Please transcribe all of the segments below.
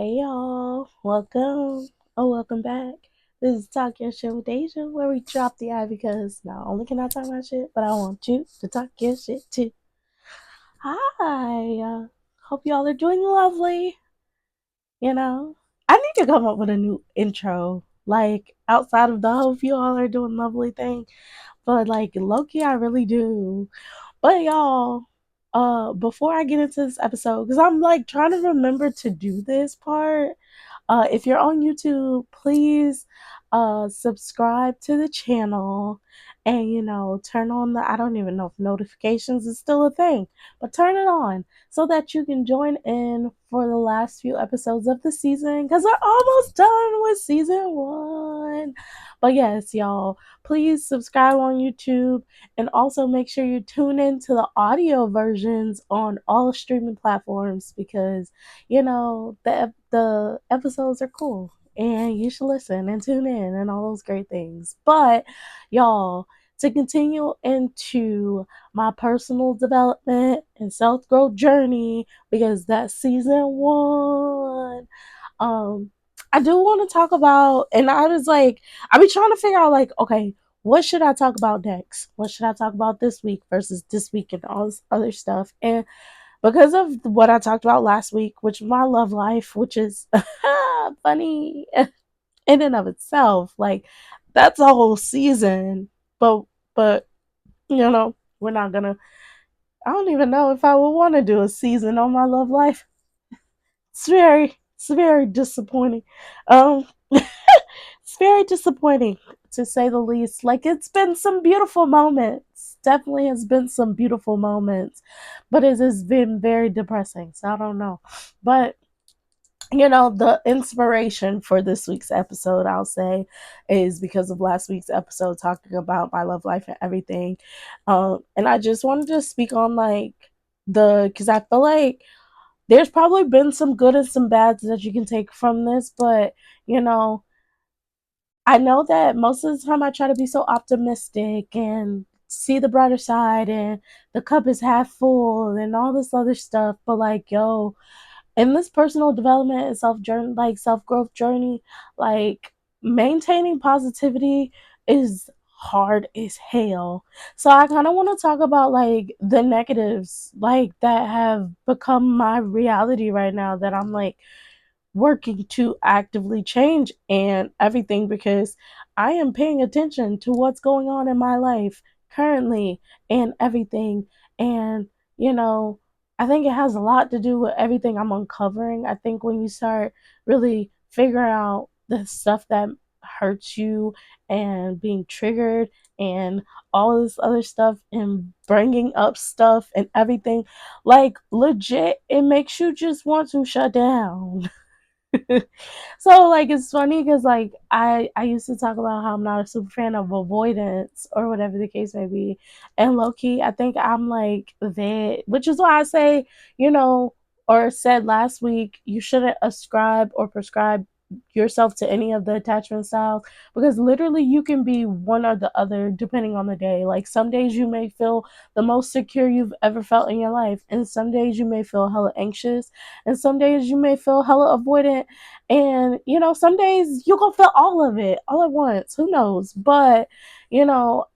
Hey y'all, welcome back. This is Talk Your Shit with Asia, where we drop the I because not only can I talk my shit, but I want you to talk your shit too. Hi, hope y'all are doing lovely. I need to come up with a new intro, like outside of the hope you all are doing lovely thing, but like Loki, I really do. But y'all, before I get into this episode, because I'm like trying to remember to do this part. If you're on YouTube, please subscribe to the channel and turn on the I don't even know if notifications is still a thing, but turn it on so that you can join in for the last few episodes of the season because we're almost done with season 1. But yes, y'all, please subscribe on YouTube and also make sure you tune in to the audio versions on all streaming platforms because the episodes are cool and you should listen and tune in and all those great things. But y'all, to continue into my personal development and self-growth journey, because that's season 1, um I do want to talk about, and I be trying to figure out, like, okay, what should I talk about next? What should I talk about this week versus this week and all this other stuff? And because of what I talked about last week, which my love life, which is funny in and of itself, like that's a whole season. But we're not gonna. I don't even know if I would want to do a season on my love life. It's very disappointing. It's very disappointing to say the least. Like, it's been some beautiful moments. Definitely has been some beautiful moments, but it has been very depressing. So I don't know. But the inspiration for this week's episode, I'll say, is because of last week's episode talking about my love life and everything. And I just wanted to speak on like because I feel like there's probably been some good and some bads that you can take from this, but you know, I know that most of the time I try to be so optimistic and see the brighter side and the cup is half full and all this other stuff, but like, yo, in this personal development and self growth journey, like maintaining positivity is hard as hell. So I kind of want to talk about like the negatives like that have become my reality right now that I'm like working to actively change and everything because I am paying attention to what's going on in my life currently and everything. And, you know, I think it has a lot to do with everything I'm uncovering. I think when you start really figuring out the stuff that hurts you and being triggered and all this other stuff and bringing up stuff and everything, like legit, it makes you just want to shut down. So like it's funny because like I used to talk about how I'm not a super fan of avoidance or whatever the case may be, and low key I think I'm like that, which is why I say or said last week you shouldn't ascribe or prescribe yourself to any of the attachment styles because literally you can be one or the other depending on the day. Like some days you may feel the most secure you've ever felt in your life, and some days you may feel hella anxious, and some days you may feel hella avoidant, and some days you gonna feel all of it all at once. Who knows? But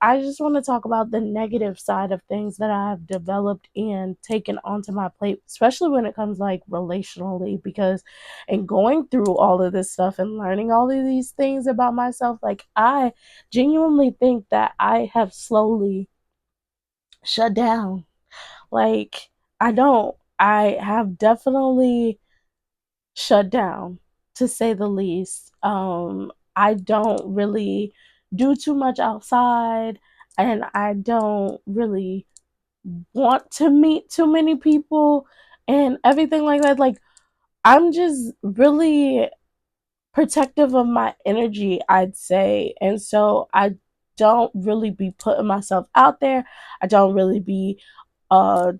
I just want to talk about the negative side of things that I've developed and taken onto my plate, especially when it comes like relationally, because and going through all of this stuff and learning all of these things about myself, like I genuinely think that I have slowly shut down. Like I have definitely shut down, to say the least. I don't really do too much outside, and I don't really want to meet too many people and everything like that. Like, I'm just really protective of my energy, I'd say. And so I don't really be putting myself out there. I don't really be uh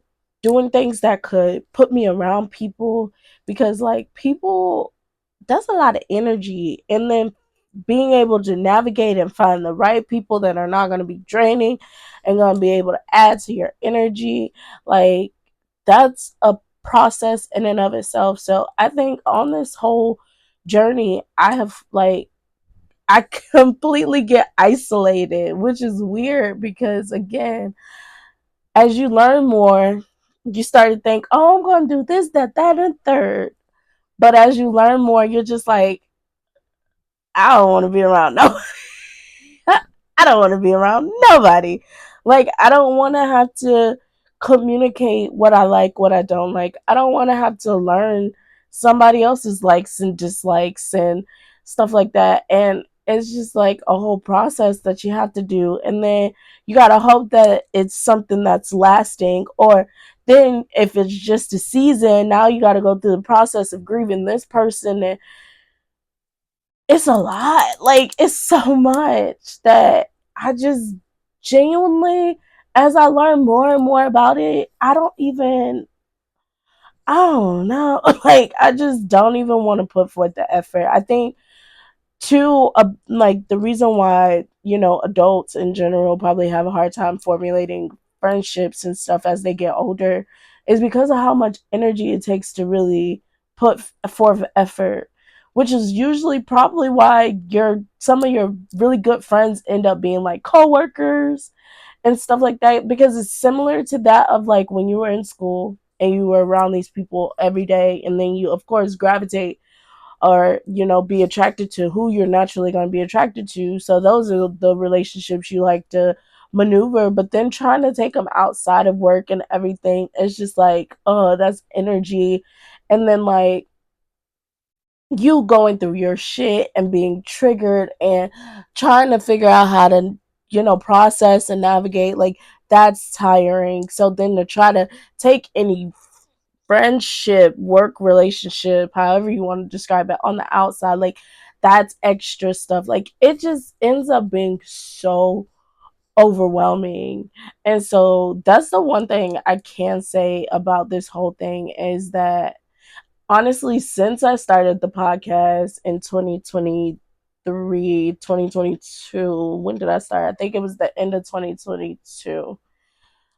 doing things that could put me around people because like people, that's a lot of energy, and then being able to navigate and find the right people that are not going to be draining and going to be able to add to your energy, like that's a process in and of itself. So I think on this whole journey, I have like, I completely get isolated, which is weird because, again, as you learn more, you start to think, oh, I'm going to do this, that, and third. But as you learn more, you're just like, I don't want to be around no I don't want to be around nobody. Like, I don't want to have to communicate what I like, what I don't like. I don't want to have to learn somebody else's likes and dislikes and stuff like that. And it's just like a whole process that you have to do. And then you got to hope that it's something that's lasting. Or then if it's just a season, now you got to go through the process of grieving this person, and it's a lot. Like, it's so much that I just genuinely, as I learn more and more about it, I don't know. Like, I just don't even want to put forth the effort. I think two, like, the reason why, adults in general probably have a hard time formulating friendships and stuff as they get older is because of how much energy it takes to really put forth effort, which is usually probably why some of your really good friends end up being like coworkers and stuff like that, because it's similar to that of like when you were in school and you were around these people every day, and then you of course gravitate or be attracted to who you're naturally going to be attracted to. So those are the relationships you like to maneuver. But then trying to take them outside of work and everything, it's just like, oh, that's energy. And then like you going through your shit and being triggered and trying to figure out how to process and navigate, like, that's tiring. So then to try to take any friendship, work relationship, however you want to describe it, on the outside, like, that's extra stuff. Like, it just ends up being so overwhelming. And so that's the one thing I can say about this whole thing is that, honestly, since I started the podcast in 2023, 2022, when did I start? I think it was the end of 2022.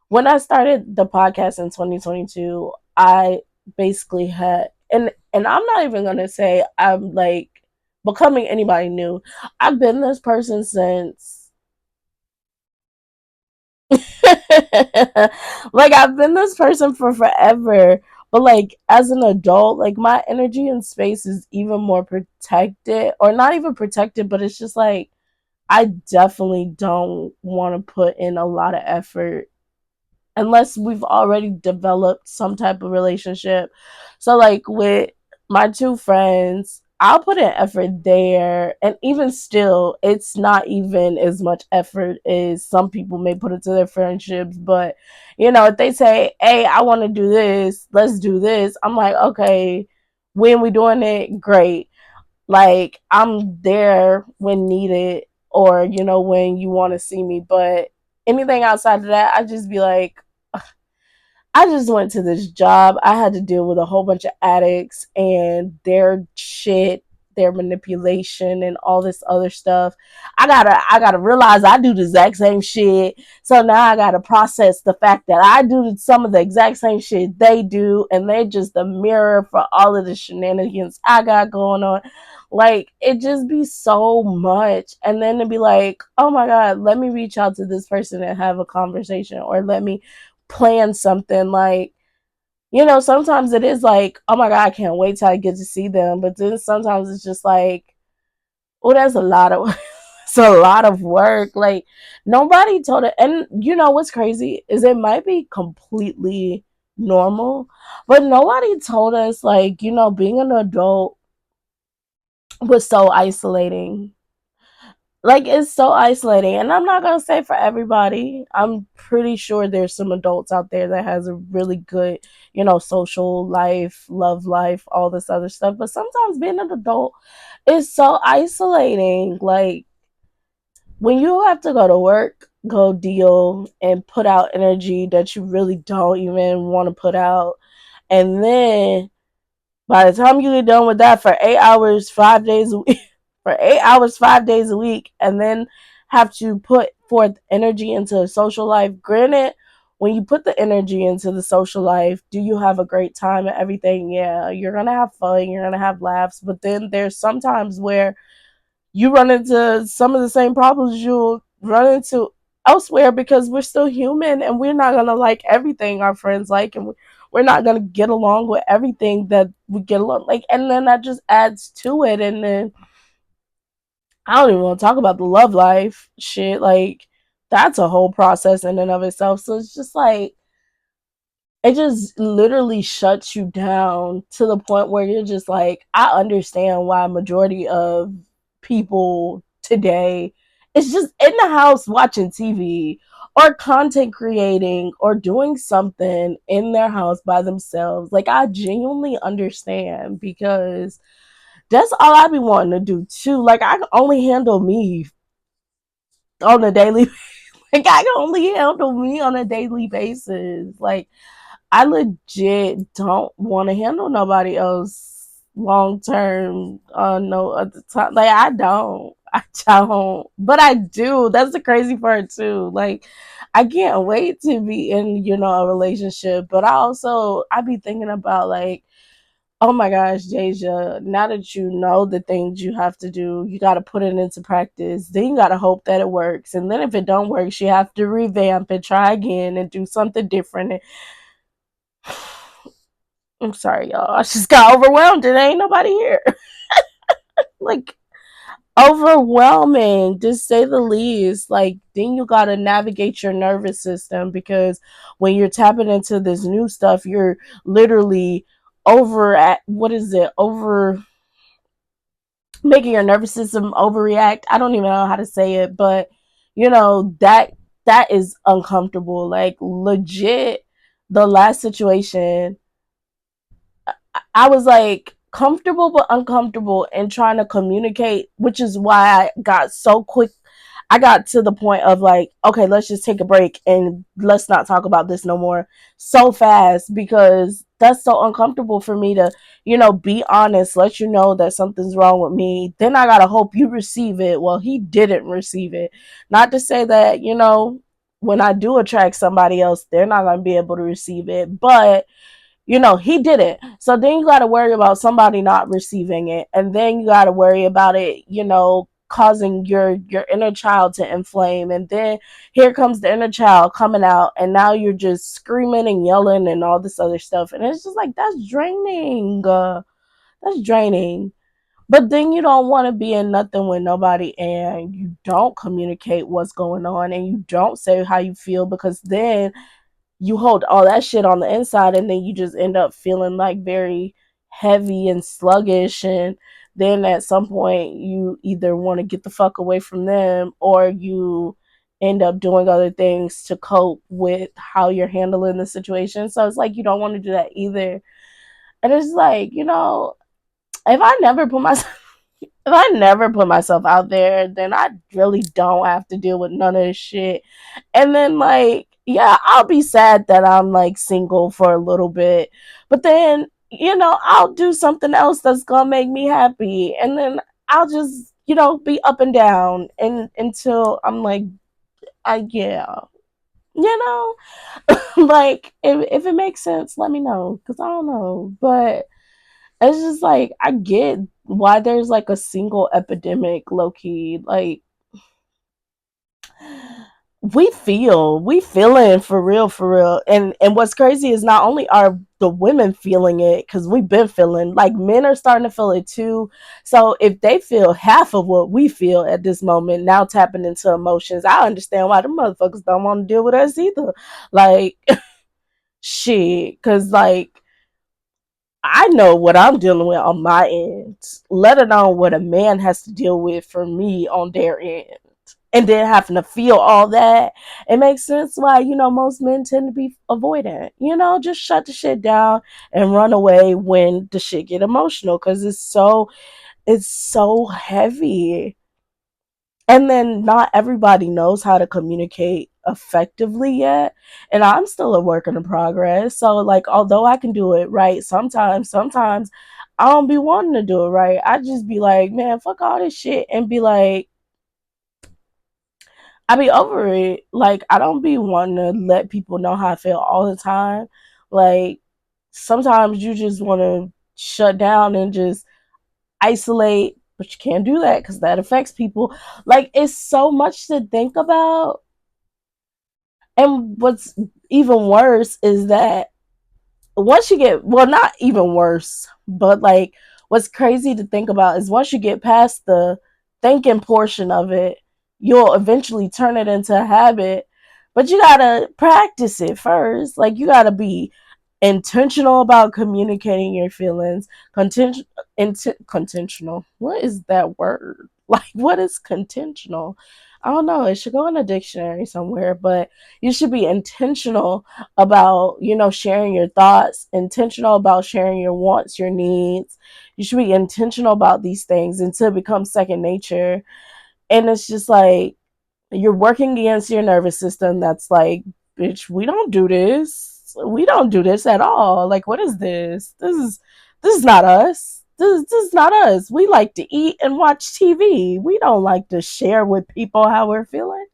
When I started the podcast in 2022, I basically had, and I'm not even going to say I'm like becoming anybody new. I've been this person since like, I've been this person for forever. But like, as an adult, like, my energy and space is even more protected, or not even protected, but it's just like I definitely don't want to put in a lot of effort unless we've already developed some type of relationship. So like with my two friends, I'll put in effort there, and even still, it's not even as much effort as some people may put into their friendships. But if they say, hey, I want to do this, let's do this, I'm like, okay, when we doing it, great. Like, I'm there when needed, or when you want to see me. But anything outside of that, I just be like, I just went to this job. I had to deal with a whole bunch of addicts and their shit, their manipulation, and all this other stuff. I gotta realize I do the exact same shit. So now I gotta process the fact that I do some of the exact same shit they do, and they're just a mirror for all of the shenanigans I got going on. Like, it just be so much. And then to be like, oh my God, let me reach out to this person and have a conversation, or let me plan something. Like, sometimes it is like, oh my God, I can't wait till I get to see them. But then sometimes it's just like, oh, that's a lot of it's a lot of work. Like, nobody told it. And what's crazy is it might be completely normal, but nobody told us, like, being an adult was so isolating. Like, it's so isolating. And I'm not gonna say for everybody. I'm pretty sure there's some adults out there that has a really good social life, love life, all this other stuff. But sometimes being an adult is so isolating. Like, when you have to go to work, go deal, and put out energy that you really don't even want to put out, and then by the time you get done with that for 8 hours, 5 days a week, for 8 hours, 5 days a week, and then have to put forth energy into social life. Granted, when you put the energy into the social life, do you have a great time and everything? Yeah, you're gonna have fun, you're gonna have laughs, but then there's sometimes where you run into some of the same problems you'll run into elsewhere, because we're still human and we're not gonna like everything our friends like, and we're not gonna get along with everything that we get along like, and then that just adds to it. And then I don't even want to talk about the love life shit. Like, that's a whole process in and of itself. So it's just like, it just literally shuts you down to the point where you're just like, I understand why majority of people today is just in the house watching TV or content creating or doing something in their house by themselves. Like, I genuinely understand, because that's all I be wanting to do too. Like, I can only handle me on a daily like, I can only handle me on a daily basis. Like, I legit don't want to handle nobody else long term no other time. Like, I don't. I don't. But I do. That's the crazy part too. Like, I can't wait to be in, a relationship. But I be thinking about, like, oh my gosh, Deja, now that you know the things you have to do, you got to put it into practice. Then you got to hope that it works. And then if it don't work, you have to revamp and try again and do something different. And I'm sorry, y'all. I just got overwhelmed and ain't nobody here. Like, overwhelming, to say the least. Like, then you got to navigate your nervous system, because when you're tapping into this new stuff, you're literally over at what is it? Over making your nervous system overreact. I don't even know how to say it, but that is uncomfortable. Like, legit, the last situation, I was like comfortable but uncomfortable and trying to communicate, which is why I got so quick. I got to the point of like, okay, let's just take a break and let's not talk about this no more so fast, because that's so uncomfortable for me to, be honest, let you know that something's wrong with me. Then I gotta hope you receive it. Well, he didn't receive it. Not to say that, when I do attract somebody else, they're not gonna be able to receive it, but he didn't. So then you got to worry about somebody not receiving it, and then you got to worry about it, causing your inner child to inflame, and then here comes the inner child coming out, and now you're just screaming and yelling and all this other stuff, and it's just like, that's draining. That's draining. But then you don't want to be in nothing with nobody, and you don't communicate what's going on, and you don't say how you feel, because then you hold all that shit on the inside, and then you just end up feeling like very heavy and sluggish. And then at some point you either want to get the fuck away from them, or you end up doing other things to cope with how you're handling the situation. So it's like, you don't want to do that either. And it's like, if I never put myself if I never put myself out there, then I really don't have to deal with none of this shit. And then, like, yeah, I'll be sad that I'm like single for a little bit, but then, I'll do something else that's gonna make me happy, and then I'll just, be up and down and until I'm like, yeah, you know, like, if it makes sense, let me know, because I don't know, but it's just like, I get why there's like a single epidemic, low key. Like, we feeling for real. And what's crazy is not only are the women feeling it, because we've been feeling, like, men are starting to feel it too. So if they feel half of what we feel at this moment, now tapping into emotions, I understand why the motherfuckers don't want to deal with us either. Like, shit, because like, I know what I'm dealing with on my end, let alone what a man has to deal with for me on their end. And then having to feel all that. It makes sense why, most men tend to be avoidant. Just shut the shit down and run away when the shit get emotional, because it's so heavy. And then not everybody knows how to communicate effectively yet, and I'm still a work in progress. So, like, although I can do it right, sometimes I don't be wanting to do it right. I just be like, man, fuck all this shit, and be like, I be over it. Like, I don't be wanting to let people know how I feel all the time. Like, sometimes you just want to shut down and just isolate, but you can't do that because that affects people. Like, it's so much to think about. And what's even worse is that once you get, well, not even worse, but like what's crazy to think about is once you get past the thinking portion of it, you'll eventually turn it into a habit. But you gotta practice it first. Like, you gotta be intentional about communicating your feelings. Contentional. What is that word? Like, what is contentional? I don't know. It should go in a dictionary somewhere, but you should be intentional about, sharing your thoughts, intentional about sharing your wants, your needs. You should be intentional about these things until it becomes second nature. And it's just like you're working against your nervous system that's like, bitch, we don't do this. We don't do this at all. Like, what is this? This is not us. This is not us. We like to eat and watch TV. We don't like to share with people how we're feeling.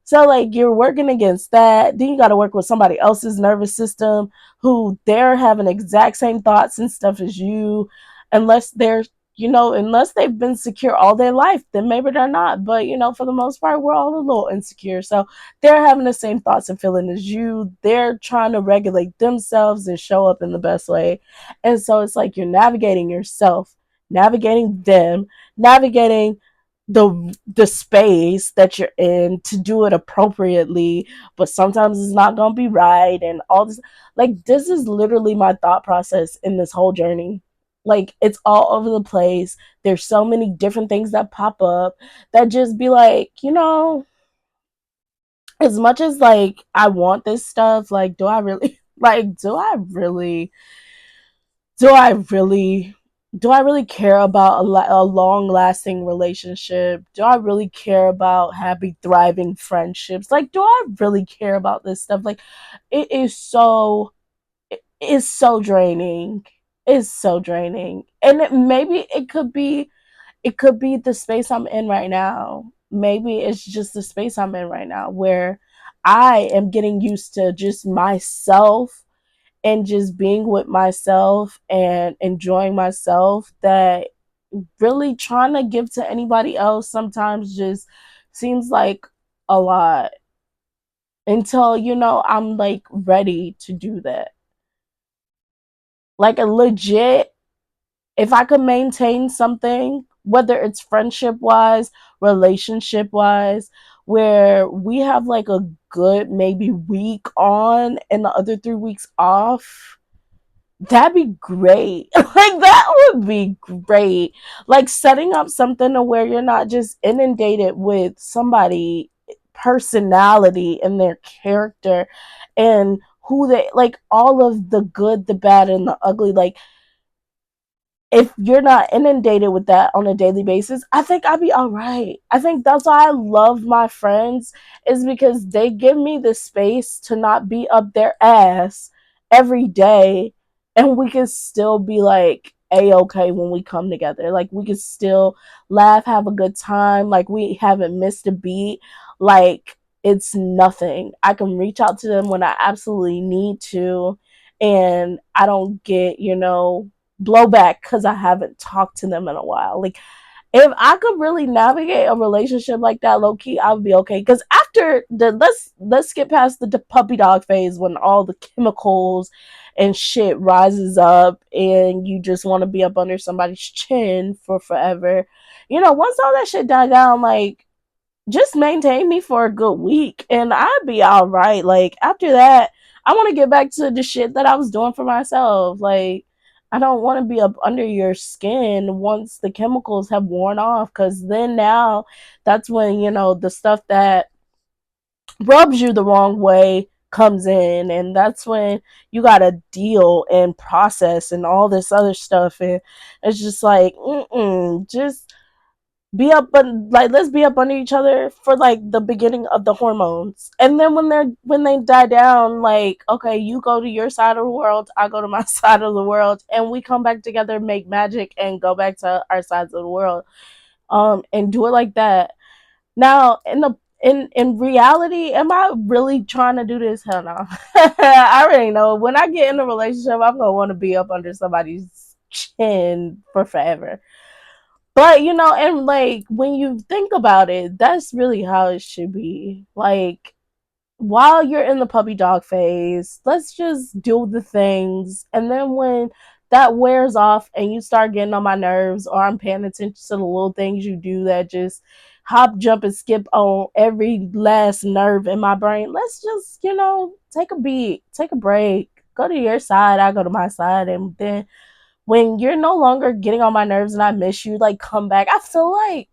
So, like, you're working against that. Then you got to work with somebody else's nervous system who they're having the exact same thoughts and stuff as you, unless they're, unless they've been secure all their life, then maybe they're not. But, for the most part, we're all a little insecure. So they're having the same thoughts and feeling as you. They're trying to regulate themselves and show up in the best way. And so it's like you're navigating yourself, navigating them, navigating the space that you're in to do it appropriately, but sometimes it's not gonna be right and all this. Like, this is literally my thought process in this whole journey. Like, it's all over the place. There's so many different things that pop up that just be like, as much as like I want this stuff, like, do I really like do I really do I really care about a long lasting relationship? Do I really care about happy thriving friendships? Like, do I really care about this stuff? Like, it is so it's so draining. It's so draining. And maybe it could be the space I'm in right now. Maybe it's just the space I'm in right now where I am getting used to just myself and just being with myself and enjoying myself, that really trying to give to anybody else sometimes just seems like a lot until, I'm like ready to do that. Like, a legit, if I could maintain something, whether it's friendship wise, relationship wise, where we have like a good maybe week on and the other 3 weeks off, that'd be great. Like, that would be great. Like, setting up something to where you're not just inundated with somebody personality and their character and who they like, all of the good, the bad, and the ugly. Like, if you're not inundated with that on a daily basis, I think I'd be all right. I think that's why I love my friends, is because they give me the space to not be up their ass every day, and we can still be like a-okay when we come together. Like, we can still laugh, have a good time, like we haven't missed a beat. Like, it's nothing. I can reach out to them when I absolutely need to, and I don't get, blowback because I haven't talked to them in a while. Like, if I could really navigate a relationship like that, low key, I would be okay. Because after the let's get past the puppy dog phase when all the chemicals and shit rises up and you just want to be up under somebody's chin for forever. Once all that shit died down, like, just maintain me for a good week and I'd be all right. Like, after that, I want to get back to the shit that I was doing for myself. Like, I don't want to be up under your skin once the chemicals have worn off, because then now that's when, the stuff that rubs you the wrong way comes in, and that's when you gotta deal and process and all this other stuff. And it's just like, just be up, but like, let's be up under each other for like the beginning of the hormones, and then when they die down, like, okay, you go to your side of the world, I go to my side of the world, and we come back together, make magic, and go back to our sides of the world, and do it like that. Now, in reality, am I really trying to do this? Hell no. I already know when I get in a relationship, I'm gonna want to be up under somebody's chin for forever. But and like when you think about it, that's really how it should be. Like while you're in the puppy dog phase, let's just do the things. And then when that wears off and you start getting on my nerves, or I'm paying attention to the little things you do that just hop, jump, and skip on every last nerve in my brain, let's just, take a beat, take a break, go to your side, I go to my side. And then when you're no longer getting on my nerves and I miss you, like come back. I feel like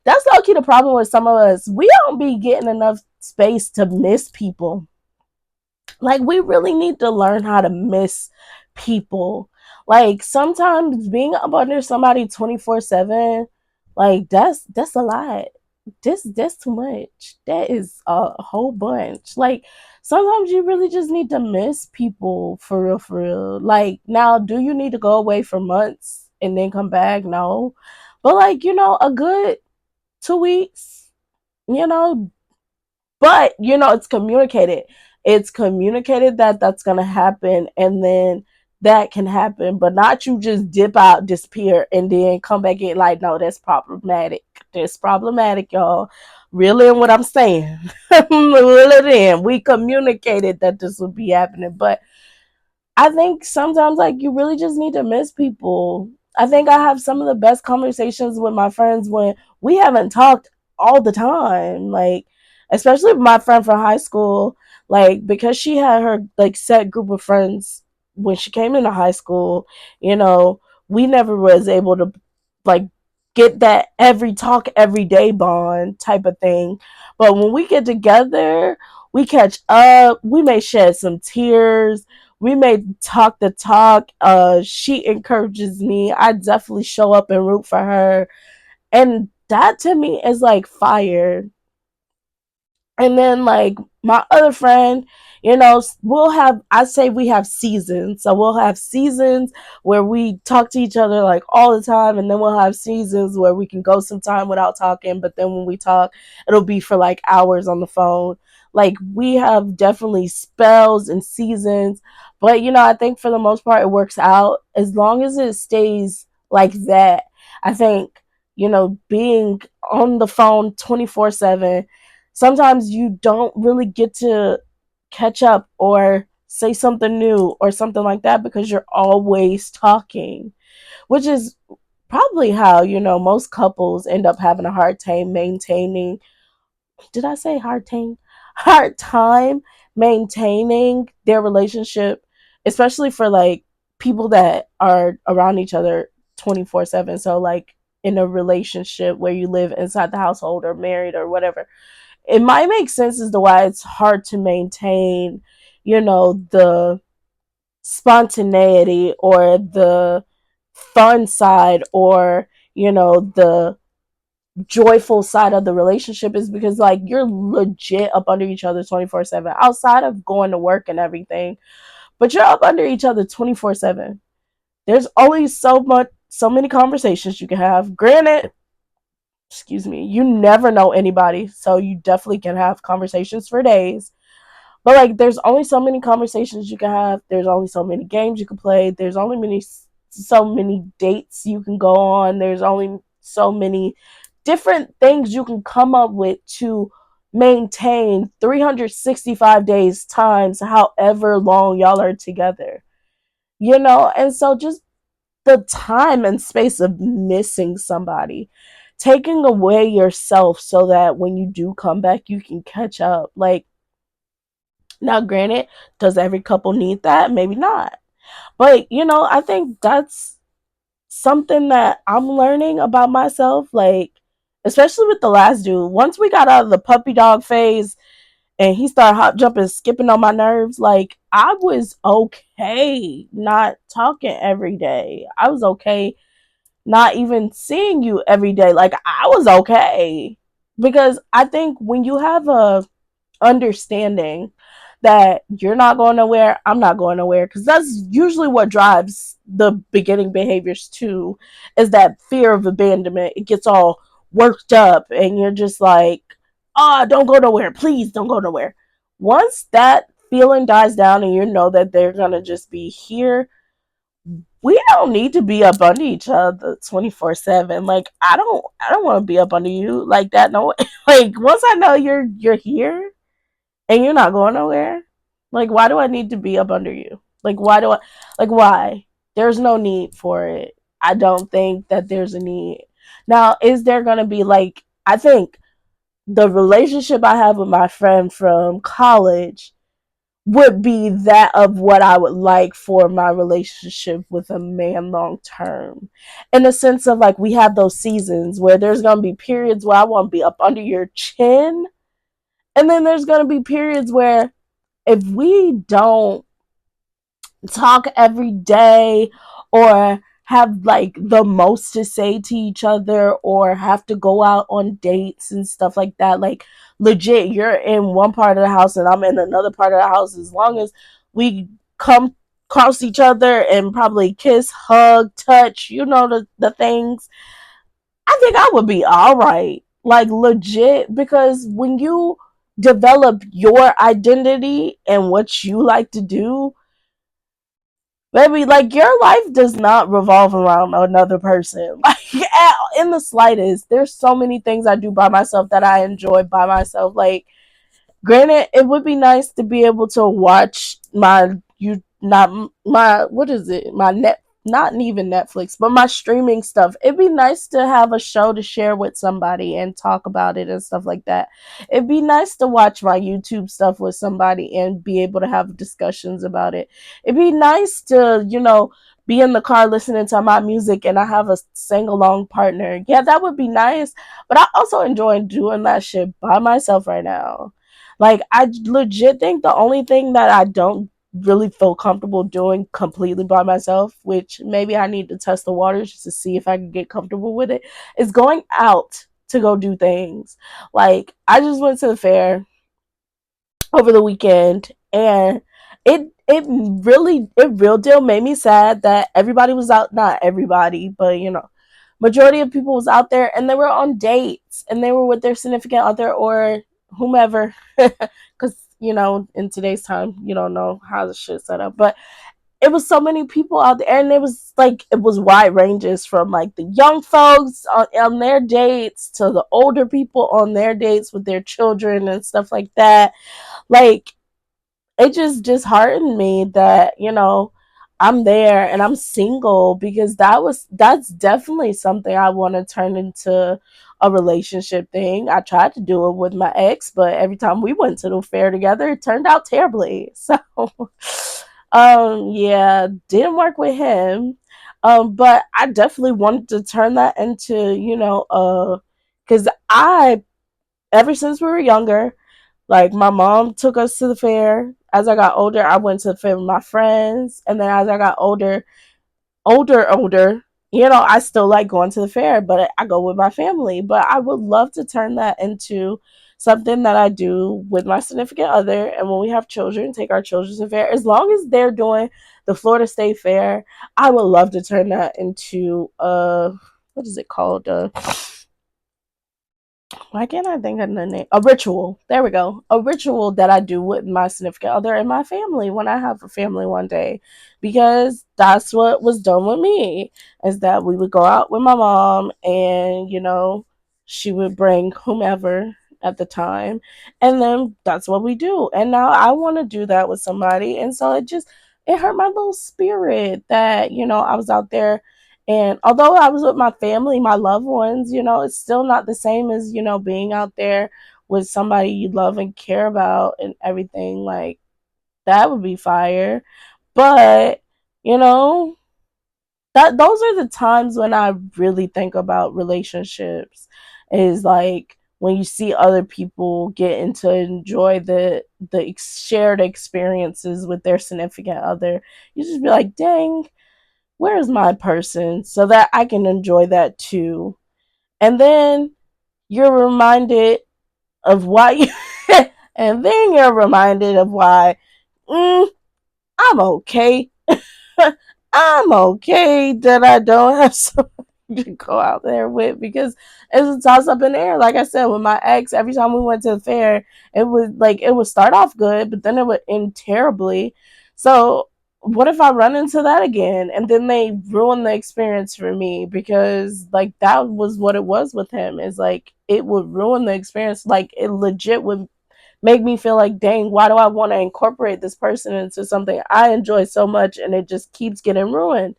that's low key the problem with some of us. We don't be getting enough space to miss people. Like we really need to learn how to miss people. Like sometimes being up under somebody 24/7, like that's a lot. That's too much. That is a whole bunch. Like sometimes you really just need to miss people for real, for real. Like now, do you need to go away for months and then come back? No. But like, a good 2 weeks, you know, but it's communicated. It's communicated that that's going to happen, and then that can happen, but not you just dip out, disappear, and then come back in. Like, no, that's problematic. That's problematic, y'all. Reel in what I'm saying. Reel it in. We communicated that this would be happening, but I think sometimes like you really just need to miss people. I think I have some of the best conversations with my friends when we haven't talked all the time. Like especially with my friend from high school, like because she had her like set group of friends when she came into high school, we never was able to like get that every talk every day bond type of thing. But when we get together, we catch up, we may shed some tears, we may talk the talk. She encourages me. I definitely show up and root for her. And that to me is like fire. And then like my other friend, we'll have, I say we have seasons. So we'll have seasons where we talk to each other like all the time, and then we'll have seasons where we can go some time without talking, but then when we talk, it'll be for like hours on the phone. Like we have definitely spells and seasons, but I think for the most part it works out as long as it stays like that. I think being on the phone 24/7, sometimes you don't really get to catch up or say something new or something like that because you're always talking, which is probably how, most couples end up having a hard time maintaining. Did I say hard time? Hard time maintaining their relationship, especially for like people that are around each other 24/7. So, like in a relationship where you live inside the household or married or whatever, it might make sense as to why it's hard to maintain, the spontaneity or the fun side or, the joyful side of the relationship, is because like you're legit up under each other 24/7 outside of going to work and everything, but you're up under each other 24/7. There's always so many conversations you can have. Granted, excuse me, you never know anybody, so you definitely can have conversations for days. But like, there's only so many conversations you can have. There's only so many games you can play. There's only so many dates you can go on. There's only so many different things you can come up with to maintain 365 days times however long y'all are together. And so just the time and space of missing somebody, taking away yourself so that when you do come back, you can catch up. Like, now, granted, does every couple need that? Maybe not. But, I think that's something that I'm learning about myself. Like, especially with the last dude. Once we got out of the puppy dog phase and he started hop jumping, skipping on my nerves, like, I was okay not talking every day. I was okay not even seeing you every day. Like, I was okay. Because I think when you have a understanding that you're not going nowhere, I'm not going nowhere, because that's usually what drives the beginning behaviors too, is that fear of abandonment. It gets all worked up and you're just like, oh, don't go nowhere. Please don't go nowhere. Once that feeling dies down and you know that they're going to just be here, we don't need to be up under each other 24/7. Like I don't want to be up under you like that. No, like once I know you're here and you're not going nowhere, like why do I need to be up under you? Why? There's no need for it. I don't think that there's a need. Now, is there going to be like, I think the relationship I have with my friend from college would be that of what I would like for my relationship with a man long term. In the sense of like, we have those seasons where there's going to be periods where I want to be up under your chin. And then there's going to be periods where if we don't talk every day or have like the most to say to each other or have to go out on dates and stuff like that, like legit you're in one part of the house and I'm in another part of the house, as long as we come across each other and probably kiss, hug, touch, the things, I think I would be all right, like legit, because when you develop your identity and what you like to do, baby, like your life does not revolve around another person. Like in the slightest. There's so many things I do by myself that I enjoy by myself. Like granted, it would be nice to be able to watch my you not my what is it? My net not even Netflix, but my streaming stuff. It'd be nice to have a show to share with somebody and talk about it and stuff like that. It'd be nice to watch my YouTube stuff with somebody and be able to have discussions about it. It'd be nice to, be in the car listening to my music and I have a sing along partner. Yeah, that would be nice. But I also enjoy doing that shit by myself right now. Like, I legit think the only thing that I don't really feel comfortable doing completely by myself, which maybe I need to test the waters just to see if I can get comfortable with it, is going out to go do things. Like, I just went to the fair over the weekend and it real deal made me sad that everybody was out, not everybody, but majority of people was out there and they were on dates and they were with their significant other or whomever, because in today's time you don't know how the shit's set up, but it was so many people out there and it was wide ranges from like the young folks on their dates to the older people on their dates with their children and stuff like that. Like, it just disheartened me that I'm there and I'm single, because that's definitely something I want to turn into a relationship thing. I tried to do it with my ex, but every time we went to the fair together, it turned out terribly. So yeah, didn't work with him. But I definitely wanted to turn that into, because I ever since we were younger, like my mom took us to the fair. As I got older, I went to the fair with my friends, and then as I got older, I still like going to the fair, but I go with my family. But I would love to turn that into something that I do with my significant other, and when we have children, take our children to the fair. As long as they're doing the Florida State Fair, I would love to turn that into what is it called? Why can't I think of the name? A ritual. There we go. A ritual that I do with my significant other and my family when I have a family one day. Because that's what was done with me. Is that we would go out with my mom and, she would bring whomever at the time. And then that's what we do. And now I want to do that with somebody. And so it hurt my little spirit that, I was out there, and although I was with my family, my loved ones, it's still not the same as, being out there with somebody you love and care about and everything. Like, that would be fire. But, you know, that those are the times when I really think about relationships, is like when you see other people getting to enjoy the shared experiences with their significant other. You just be like, dang, where's my person, so that I can enjoy that too. And then you're reminded of why you, and then you're reminded of why I'm okay. I'm okay that I don't have some. to go out there with, because it's a toss up in the air. Like I said, with my ex, every time we went to the fair, it would start off good, but then it would end terribly. So what if I run into that again and then they ruin the experience for me? Because like that was what it was with him, is like it would ruin the experience. Like it legit would make me feel like, dang, why do I want to incorporate this person into something I enjoy so much and it just keeps getting ruined?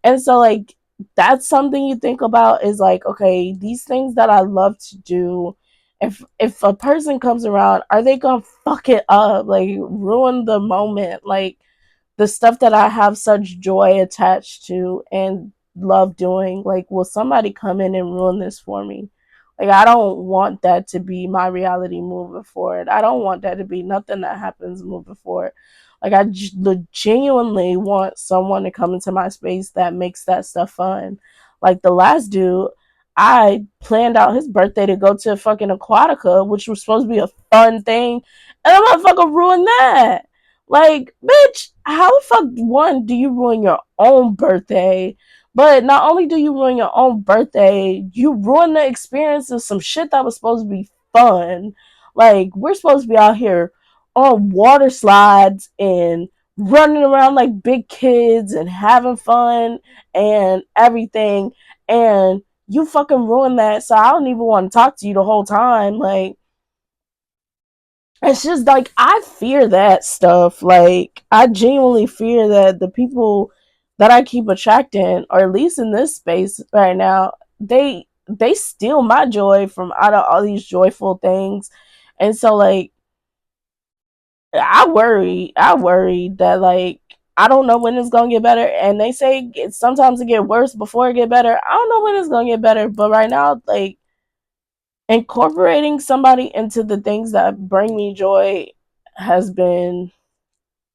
And so like that's something you think about, is like, okay, these things that I love to do, if a person comes around, are they gonna fuck it up, like ruin the moment, like the stuff that I have such joy attached to and love doing? Like, will somebody come in and ruin this for me? Like, I don't want that to be my reality moving forward. I don't want that to be nothing that happens moving forward. Like, genuinely want someone to come into my space that makes that stuff fun. Like, the last dude, I planned out his birthday to go to fucking Aquatica, which was supposed to be a fun thing, and the motherfucker ruined that. Like, bitch, how the fuck, one, do you ruin your own birthday? But not only do you ruin your own birthday, you ruin the experience of some shit that was supposed to be fun. Like, we're supposed to be out here on water slides and running around like big kids and having fun and everything. And you fucking ruin that. So I don't even want to talk to you the whole time. Like, it's just like I fear that stuff. Like I genuinely fear that the people that I keep attracting, or at least in this space right now, they steal my joy from out of all these joyful things. And so like I worry that like I don't know when it's gonna get better. And they say sometimes it get worse before it get better. I don't know when it's gonna get better, but right now, like incorporating somebody into the things that bring me joy has been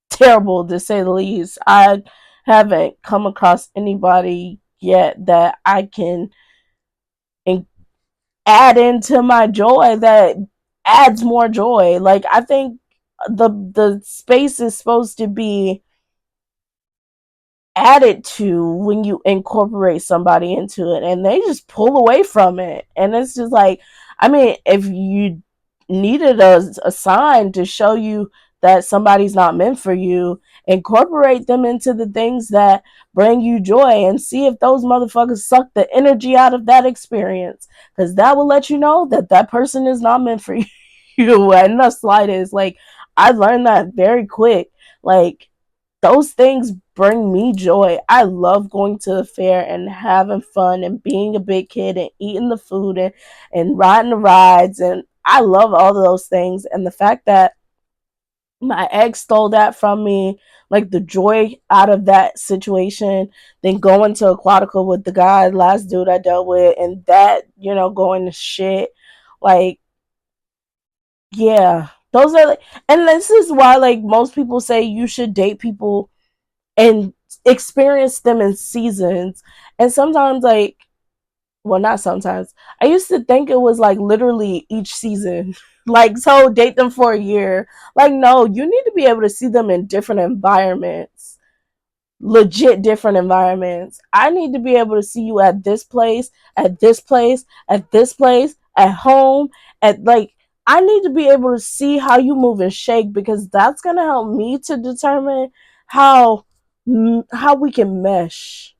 terrible, to say the least. I haven't come across anybody yet that I can add into my joy that adds more joy. Like I think the space is supposed to be added to when you incorporate somebody into it, and they just pull away from it. And it's just like, I mean, if you needed a sign to show you that somebody's not meant for you, incorporate them into the things that bring you joy and see if those motherfuckers suck the energy out of that experience, because that will let you know that that person is not meant for you and the slightest. Like I learned that very quick. Like those things bring me joy. I love going to the fair and having fun and being a big kid and eating the food and riding the rides. And I love all of those things. And the fact that my ex stole that from me, like the joy out of that situation, then going to Aquatica with the guy, last dude I dealt with, and that, you know, going to shit. Like, yeah. Those are like, and this is why like most people say you should date people and experience them in seasons. And sometimes, like, well, not sometimes. I used to think it was like literally each season. Like, so date them for a year. Like, no, you need to be able to see them in different environments, legit different environments. I need to be able to see you at this place, at this place, at this place, at home, at like, I need to be able to see how you move and shake, because that's going to help me to determine how how we can mesh,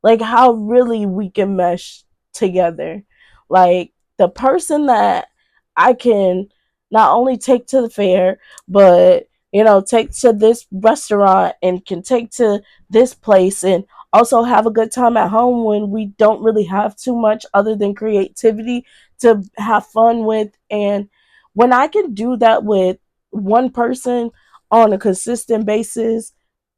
like how really we can mesh together. Like the person that I can not only take to the fair, but you know, take to this restaurant and can take to this place and also have a good time at home when we don't really have too much other than creativity to have fun with. And when I can do that with one person on a consistent basis,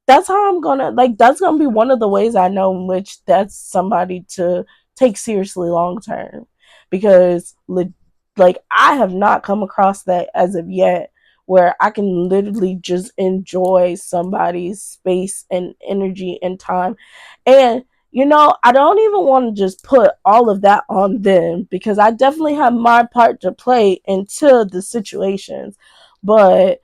that's how I'm gonna, like, that's gonna be one of the ways I know in which that's somebody to take seriously long term. Because like I have not come across that as of yet, where I can literally just enjoy somebody's space and energy and time. And you know, I don't even want to just put all of that on them, because I definitely have my part to play into the situations. But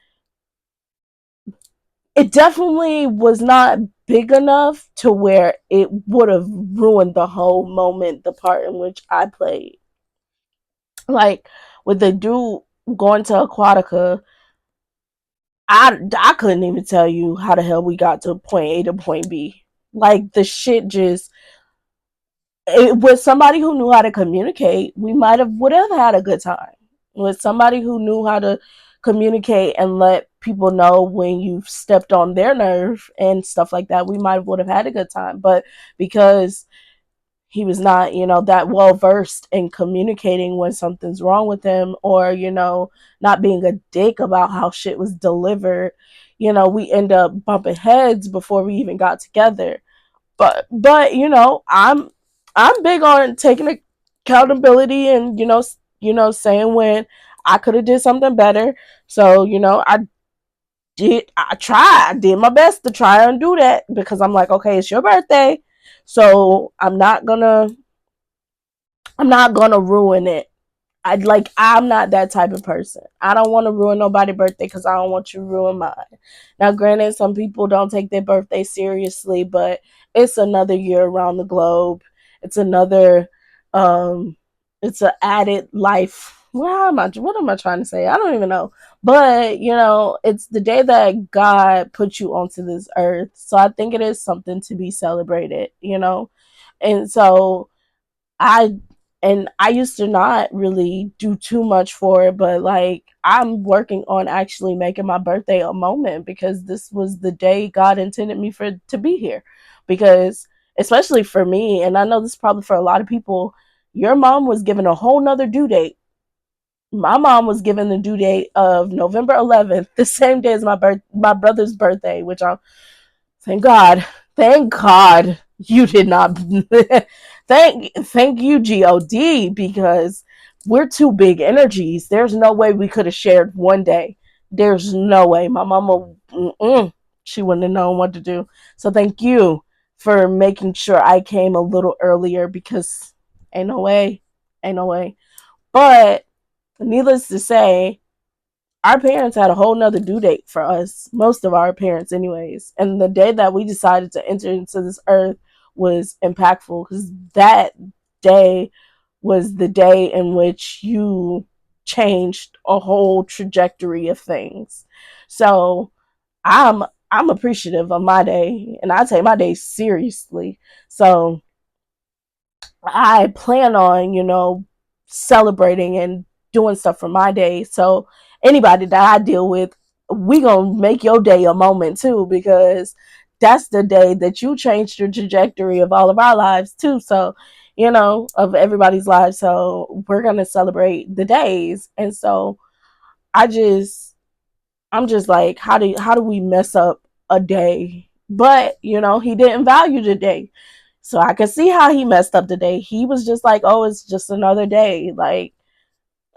it definitely was not big enough to where it would have ruined the whole moment, the part in which I played. Like with the dude going to Aquatica, I couldn't even tell you how the hell we got to point A to point B. Like the shit just with somebody who knew how to communicate, we might have would have had a good time. With somebody who knew how to communicate and let people know when you've stepped on their nerve and stuff like that, we might would have had a good time. But because he was not, that well versed in communicating when something's wrong with him, or, not being a dick about how shit was delivered, we end up bumping heads before we even got together. But I'm big on taking accountability and saying when I could have did something better. So I did my best to try and do that, because I'm like, okay, it's your birthday, so I'm not gonna ruin it. I'm not that type of person. I don't want to ruin nobody's birthday because I don't want you to ruin mine. Now, granted, some people don't take their birthday seriously, but it's another year around the globe. It's another, it's an added life. What am I trying to say? I don't even know. But, it's the day that God put you onto this earth. So I think it is something to be celebrated. And so I I used to not really do too much for it, but like I'm working on actually making my birthday a moment, because this was the day God intended me for to be here. Because especially for me, and I know this is probably for a lot of people, your mom was given a whole nother due date. My mom was given the due date of November 11th, the same day as my brother's birthday, which I'm thank God. Thank God you did not. Thank you, God, because we're two big energies. There's no way we could have shared one day. There's no way. My mama, she wouldn't have known what to do. So thank you for making sure I came a little earlier, because ain't no way. Ain't no way. But needless to say, our parents had a whole nother due date for us, most of our parents anyways, and the day that we decided to enter into this earth was impactful, because that day was the day in which you changed a whole trajectory of things. So i'm I'm appreciative of my day, and I take my day seriously. So I plan on, celebrating and doing stuff for my day. So anybody that I deal with, we gonna make your day a moment too, because that's the day that you changed the trajectory of all of our lives too. So, of everybody's lives. So we're gonna celebrate the days. And so I just I'm just like, how do we mess up a day? But, he didn't value the day. So I could see how he messed up the day. He was just like, oh, it's just another day. Like,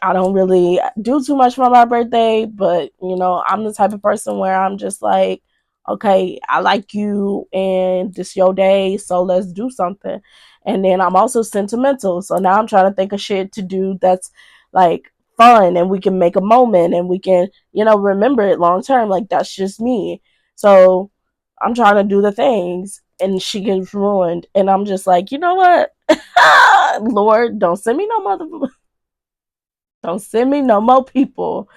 I don't really do too much for my birthday, but I'm the type of person where I'm just like, okay, I like you and this your day, so let's do something. And then I'm also sentimental. So now I'm trying to think of shit to do that's like fun, and we can make a moment, and we can, remember it long term. Like that's just me. So I'm trying to do the things, and she gets ruined. And I'm just like, you know what? Lord, don't send me no more people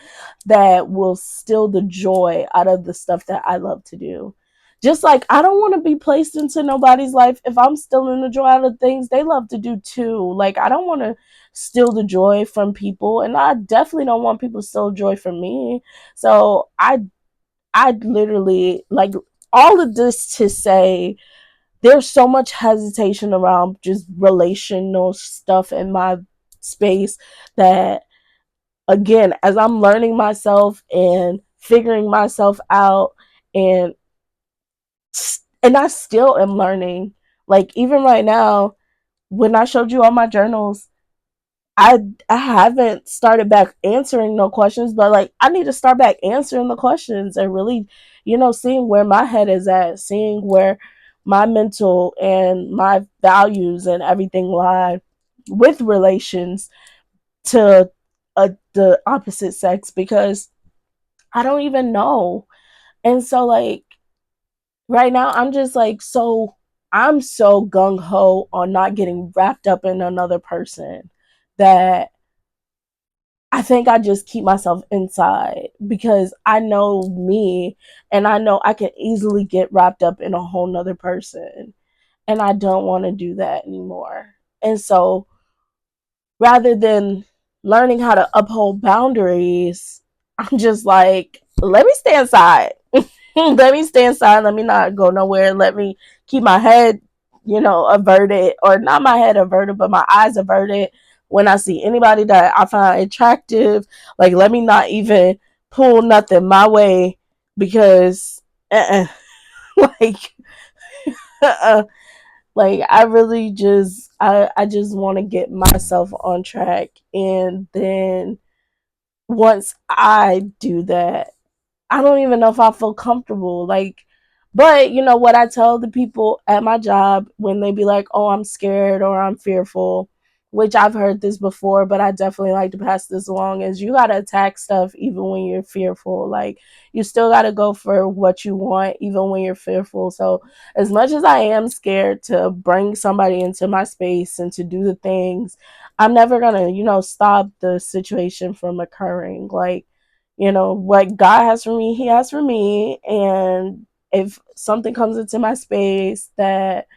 that will steal the joy out of the stuff that I love to do. Just like I don't want to be placed into nobody's life if I'm stealing the joy out of things they love to do too. Like I don't want to steal the joy from people, and I definitely don't want people to steal joy from me. So I literally, like, all of this to say there's so much hesitation around just relational stuff in my space that, again, as I'm learning myself and figuring myself out, and I still am learning. Like even right now, when I showed you all my journals, I haven't started back answering no questions, but like I need to start back answering the questions and really, seeing where my head is at, seeing where my mental and my values and everything lie with relations to the opposite sex, because I don't even know. And so, like, right now I'm just like, I'm so gung ho on not getting wrapped up in another person that I think I just keep myself inside because I know me, and I know I can easily get wrapped up in a whole nother person, and I don't want to do that anymore. And so rather than learning how to uphold boundaries, I'm just like, let me stay inside. Let me stay inside. Let me not go nowhere. Let me keep my head, averted, or not my head averted, but my eyes averted when I see anybody that I find attractive. Like, let me not even pull nothing my way because, like, uh-uh. Like, I really I just want to get myself on track, and then once I do that, I don't even know if I feel comfortable. Like, but you know what I tell the people at my job when they be like, "Oh, I'm scared or I'm fearful," which I've heard this before, but I definitely like to pass this along, is you gotta attack stuff even when you're fearful. Like, you still gotta go for what you want even when you're fearful. So as much as I am scared to bring somebody into my space and to do the things, I'm never gonna, stop the situation from occurring. Like, what God has for me, He has for me. And if something comes into my space that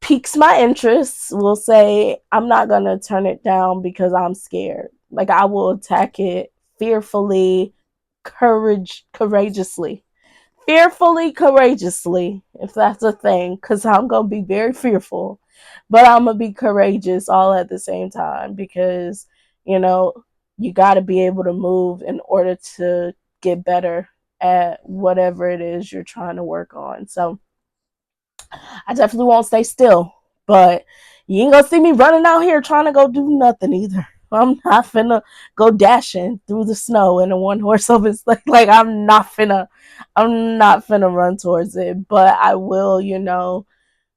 piques my interest, we'll say, I'm not going to turn it down because I'm scared. Like, I will attack it fearfully, courageously. Fearfully, courageously, if that's a thing, because I'm going to be very fearful, but I'm going to be courageous all at the same time because, you know, you got to be able to move in order to get better at whatever it is you're trying to work on. So I definitely won't stay still, but you ain't gonna see me running out here trying to go do nothing either. I'm not finna go dashing through the snow in a one horse open sleigh. Like, I'm not finna run towards it, but I will,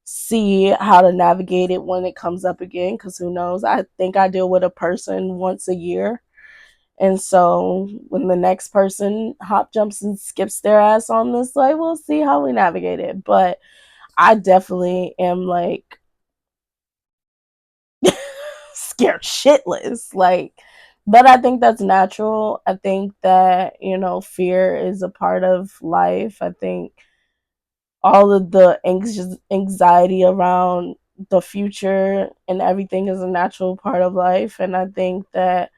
see how to navigate it when it comes up again. Cause who knows? I think I deal with a person once a year. And so when the next person hop, jumps, and skips their ass on this sleigh, we'll see how we navigate it. But I definitely am like scared shitless. Like, but I think that's natural. I think that, fear is a part of life. I think all of the anxiety around the future and everything is a natural part of life. And I think that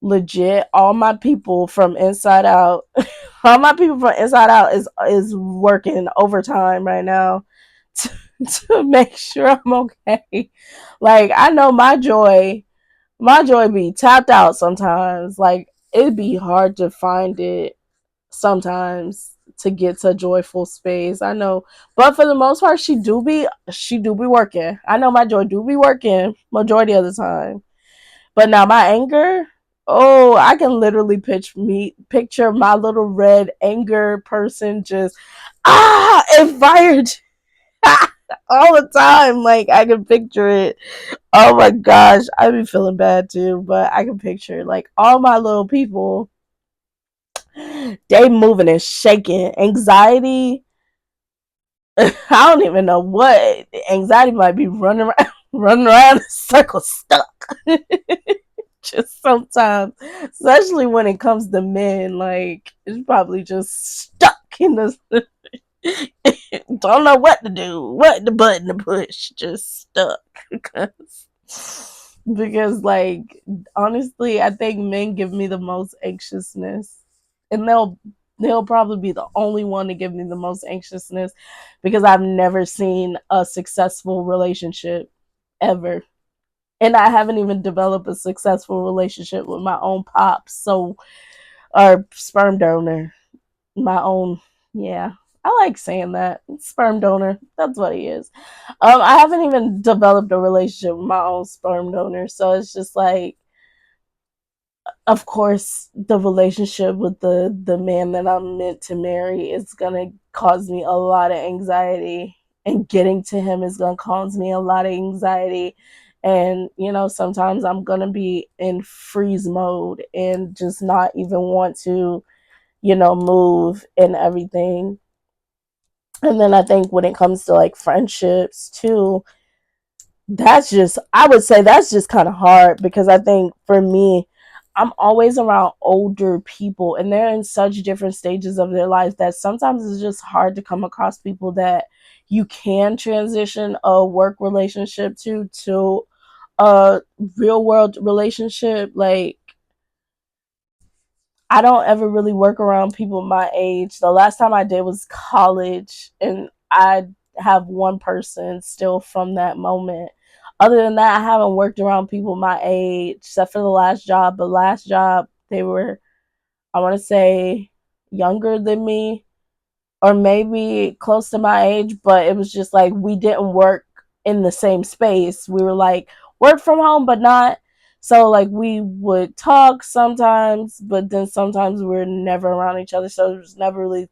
legit all my people from inside out all my people from inside out is working overtime right now to, to make sure I'm okay. Like, I know my joy be tapped out sometimes. Like, it'd be hard to find it sometimes to get to a joyful space. I know, but for the most part, she do be working. I know my joy do be working majority of the time. But now my anger, oh, I can literally picture my little red anger person just it fired all the time. Like, I can picture it. Oh my gosh, I be feeling bad too, but I can picture like all my little people, they moving and shaking. Anxiety, I don't even know what anxiety might be running around, running around in circles, stuck. Just sometimes, especially when it comes to men, like, it's probably just stuck in the don't know what to do, what the button to push, just stuck. Because like, honestly, I think men give me the most anxiousness, and they'll probably be the only one to give me the most anxiousness because I've never seen a successful relationship ever, and I haven't even developed a successful relationship with my own pops, so, or sperm donor, my own, yeah. I like saying that. Sperm donor. That's what he is. I haven't even developed a relationship with my own sperm donor, so it's just like, of course, the relationship with the man that I'm meant to marry is gonna cause me a lot of anxiety, and getting to him is gonna cause me a lot of anxiety. And sometimes I'm gonna be in freeze mode and just not even want to, move and everything. And then I think when it comes to like friendships too, that's just, I would say that's just kind of hard, because I think for me, I'm always around older people and they're in such different stages of their life that sometimes it's just hard to come across people that you can transition a work relationship to a real world relationship. Like, I don't ever really work around people my age. The last time I did was college, and I have one person still from that moment. Other than that, I haven't worked around people my age, except for the last job. The last job, they were, I want to say, younger than me, or maybe close to my age, but it was just like we didn't work in the same space. We were like work from home, but not. So like we would talk sometimes, but then sometimes we are never around each other. So it was never really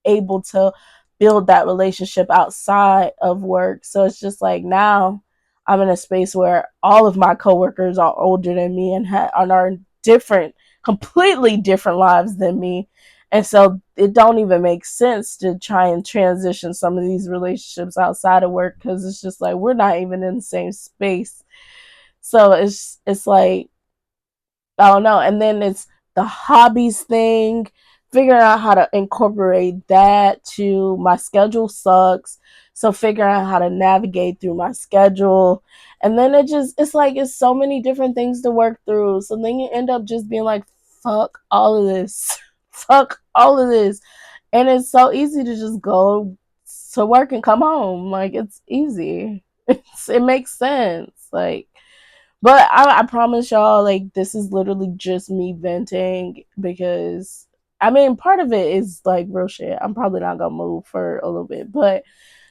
able to build that relationship outside of work. So it's just like now I'm in a space where all of my coworkers are older than me and are different, completely different lives than me. And so it don't even make sense to try and transition some of these relationships outside of work, because it's just like we're not even in the same space. So it's like, I don't know. And then it's the hobbies thing, figuring out how to incorporate that to my schedule sucks. So figuring out how to navigate through my schedule. And then it's like, it's so many different things to work through. So then you end up just being like, fuck all of this. Fuck all of this. And it's so easy to just go to work and come home. Like, it's easy. It makes sense. Like, but I promise y'all, like, this is literally just me venting, because I mean, part of it is like real shit. I'm probably not gonna move for a little bit, but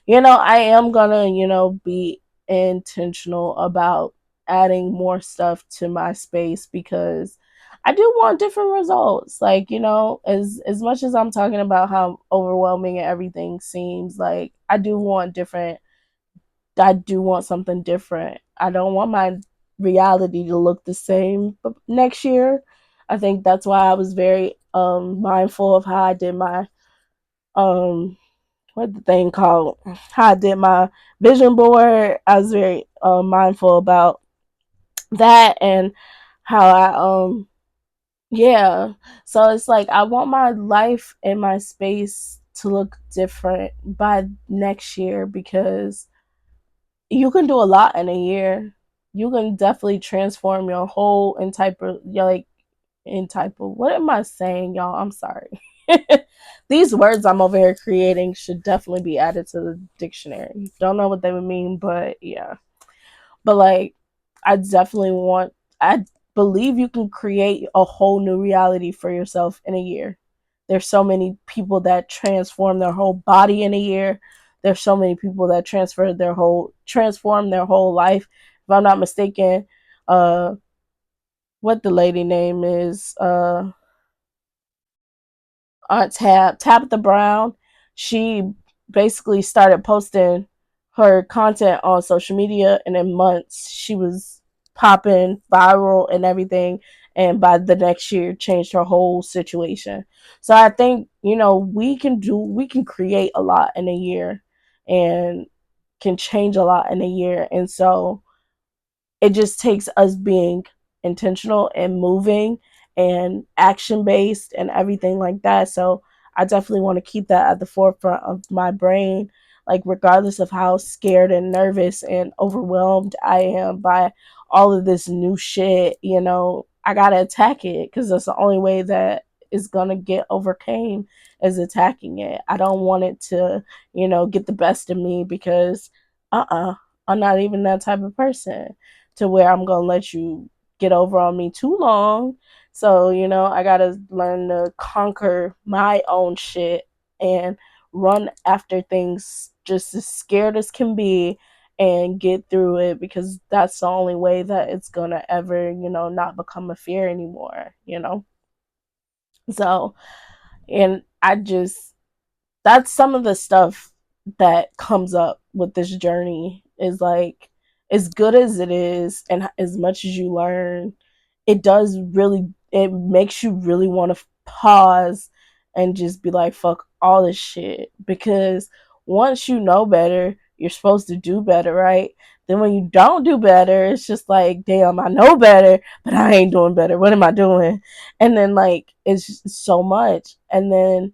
I am gonna, be intentional about adding more stuff to my space, because I do want different results. Like, as much as I'm talking about how overwhelming everything seems, like I do want something different. I don't want my reality to look the same next year. I think that's why I was very mindful of how I did my um what the thing called, how I did my vision board. I was very mindful about that, and how I yeah. So it's like I want my life and my space to look different by next year, because you can do a lot in a year. You can definitely transform your whole and type of, like, in type of, what am I saying, y'all? I'm sorry. These words I'm over here creating should definitely be added to the dictionary. Don't know what they would mean, but yeah. But like, I definitely want, I believe you can create a whole new reality for yourself in a year. There's so many people that transform their whole body in a year. There's so many people that transform their whole life. If I'm not mistaken, what the lady name is, Aunt Tabitha Brown, she basically started posting her content on social media, and in months she was popping viral and everything. And by the next year, changed her whole situation. So I think, we can create a lot in a year, and can change a lot in a year. And so it just takes us being intentional and moving and action based and everything like that. So I definitely want to keep that at the forefront of my brain, like, regardless of how scared and nervous and overwhelmed I am by all of this new shit. I gotta attack it, because that's the only way that is gonna get overcame, is attacking it. I don't want it to, get the best of me, because I'm not even that type of person to where I'm gonna let you get over on me too long. So, I gotta learn to conquer my own shit and run after things just as scared as can be, and get through it, because that's the only way that it's gonna ever, not become a fear anymore. So, and I just, that's some of the stuff that comes up with this journey, is like, as good as it is and as much as you learn, it makes you really want to pause and just be like, fuck all this shit, because once you know better, you're supposed to do better, right? Then when you don't do better, it's just like, damn, I know better, but I ain't doing better. What am I doing? And then like it's just so much. And then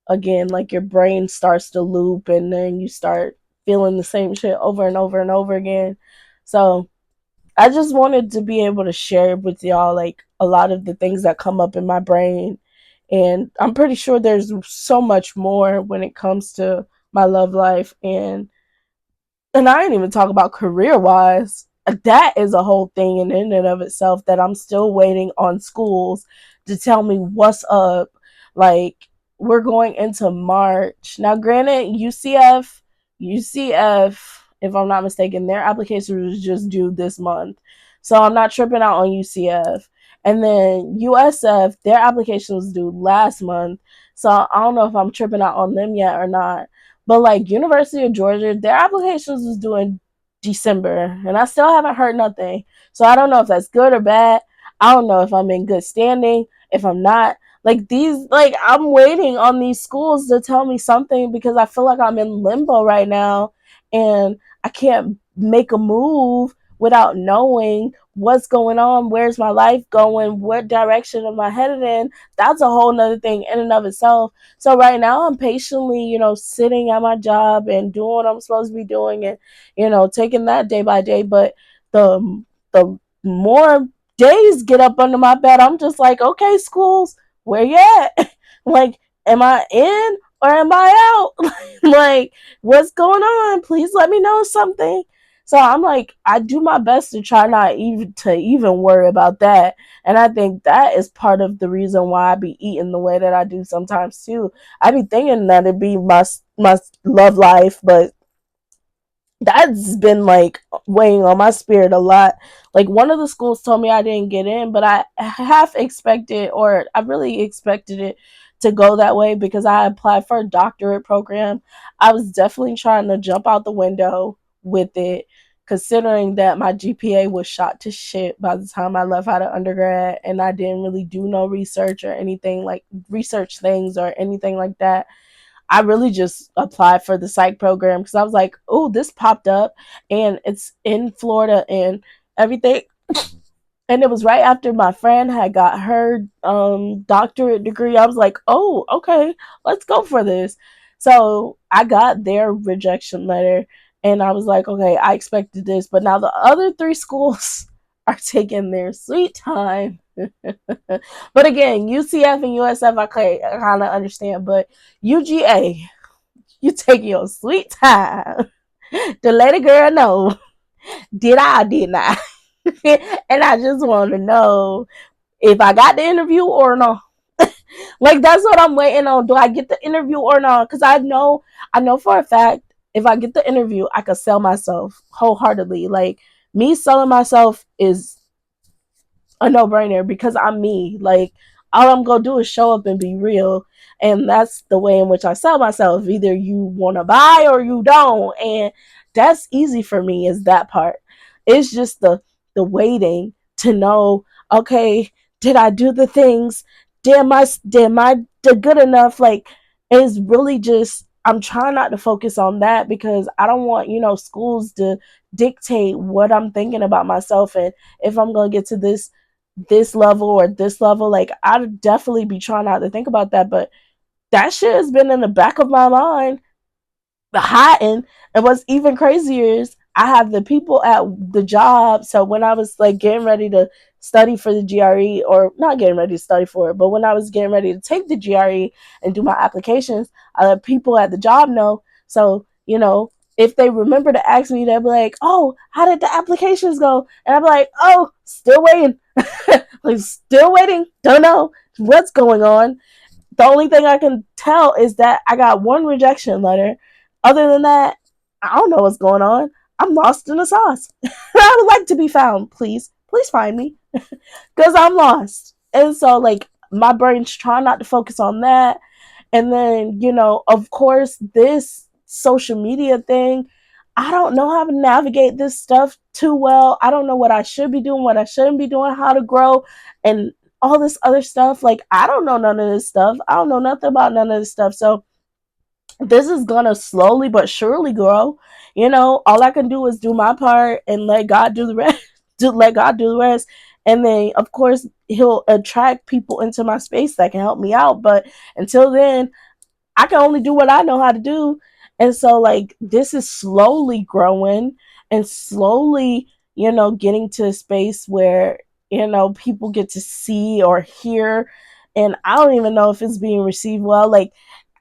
again, like your brain starts to loop and then you start feeling the same shit over and over and over again. So I just wanted to be able to share with y'all like a lot of the things that come up in my brain. And I'm pretty sure there's so much more when it comes to my love life, and I didn't even talk about career wise. That is a whole thing in and of itself that I'm still waiting on schools to tell me what's up. Like, we're going into March. Now, granted, UCF, if I'm not mistaken, their application was just due this month. So I'm not tripping out on UCF. And then USF, their application was due last month. So I don't know if I'm tripping out on them yet or not. But like University of Georgia, their applications was due in December, and I still haven't heard nothing. So I don't know if that's good or bad. I don't know if I'm in good standing, if I'm not. Like these, like I'm waiting on these schools to tell me something because I feel like I'm in limbo right now, and I can't make a move without knowing what's going on, where's my life going, what direction am I headed in. That's a whole nother thing in and of itself. So right now I'm patiently, sitting at my job and doing what I'm supposed to be doing and, taking that day by day. But the more days get up under my bed, I'm just like, okay, schools, where you at? Like, am I in or am I out? Like, what's going on? Please let me know something. So I'm like, I do my best to try not even worry about that. And I think that is part of the reason why I be eating the way that I do sometimes too. I be thinking that it be my love life, but that's been like weighing on my spirit a lot. Like one of the schools told me I didn't get in, but I half expected, or I really expected it to go that way because I applied for a doctorate program. I was definitely trying to jump out the window with it, considering that my GPA was shot to shit by the time I left out of undergrad, and I didn't really do no research or anything like research things or anything like that. I really just applied for the psych program because I was like, oh, this popped up and it's in Florida and everything. And it was right after my friend had got her doctorate degree. I was like, oh, okay, let's go for this. So I got their rejection letter and I was like, okay, I expected this. But now the other three schools are taking their sweet time. But again, UCF and USF, I kind of understand. But UGA, you take your sweet time to let a girl know, did I or did not? And I just want to know if I got the interview or not. Like that's what I'm waiting on. Do I get the interview or not? Because I know for a fact if I get the interview, I could sell myself wholeheartedly. Like me selling myself is a no-brainer because I'm me. Like all I'm gonna do is show up and be real, and that's the way in which I sell myself. Either you want to buy or you don't, and that's easy for me. Is that part? It's just the waiting to know. Okay, did I do the things? Did I good enough? Like it's really just I'm trying not to focus on that because I don't want schools to dictate what I'm thinking about myself and if I'm gonna get to this level or this level. Like I'd definitely be trying not to think about that, but that shit has been in the back of my mind hiding. And what's even crazier is I have the people at the job. So when I was like getting ready to study for the GRE, or not getting ready to study for it, but when I was getting ready to take the GRE and do my applications, I let people at the job know. So, if they remember to ask me, they'll be like, oh, how did the applications go? And I'll be like, oh, still waiting. Like, still waiting. Don't know what's going on. The only thing I can tell is that I got one rejection letter. Other than that, I don't know what's going on. I'm lost in the sauce. I would like to be found, please. Please find me because I'm lost. And so, like, my brain's trying not to focus on that. And then, of course, this social media thing, I don't know how to navigate this stuff too well. I don't know what I should be doing, what I shouldn't be doing, how to grow, and all this other stuff. Like, I don't know none of this stuff. I don't know nothing about none of this stuff. So this is gonna slowly but surely grow. All I can do is do my part and let God do the rest. Let God do the rest. And then, of course, He'll attract people into my space that can help me out. But until then, I can only do what I know how to do. And so, like, this is slowly growing and slowly, getting to a space where, people get to see or hear. And I don't even know if it's being received well. Like,